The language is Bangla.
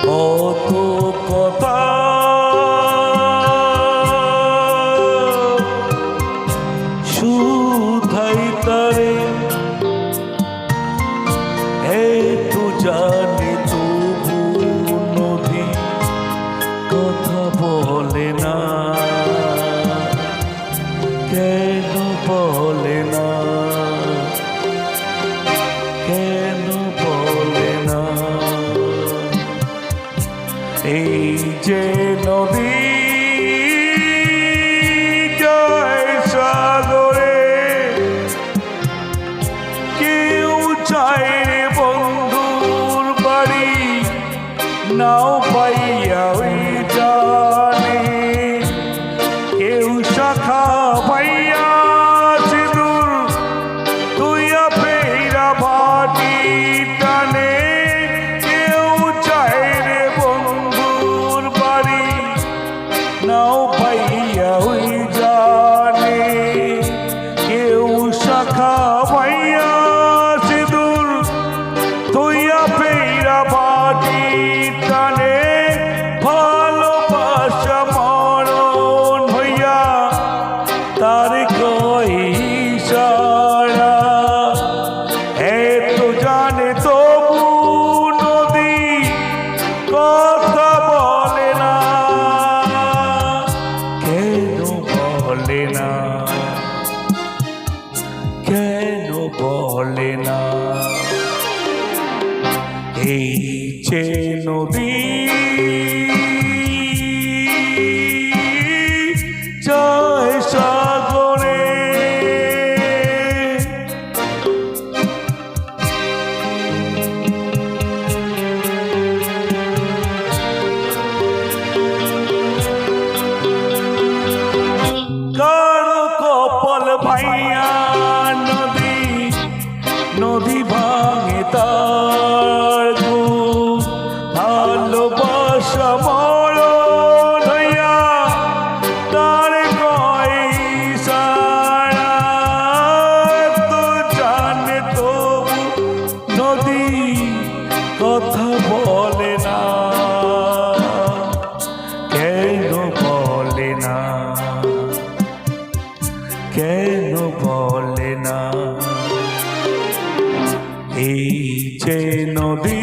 কত কথা শুধাই তারে তো জানে তবু নদী কথা বলে না, কেন বলে না, কেন বলে না? এই যে নদী জয় সাগরে, কেউ চায় রে বন্ধুর বাড়ি নাও পাইয়া ওই জানে, কেউ শাখা পাইয়া সিঁদুর তুইয়া পেরা ভাটি টানে, কেউ চায় রে বন্ধুর বাড়ি নাও পাইয়া ওই জানে, কেউ শাখা পাইয়া সিঁদুর তুইয়া পেরা ভাটি টানে, ভালোবাসা মরণ হইয়া তার কই সারা, তো জানে তবু নদী কথা বলে না, কেন বলে না, কেন বলে না? এই যে নদী জয় সাগরে, কারো কপাল ভাইয়া নদী, নদী ভাঙে তার বুক, ভালোবাসা মরণ হইয়া তার কই সারা, তো জানে তবু নদী কথা বলে না, কেন বলে না, কেন বলে না? এই যে নদী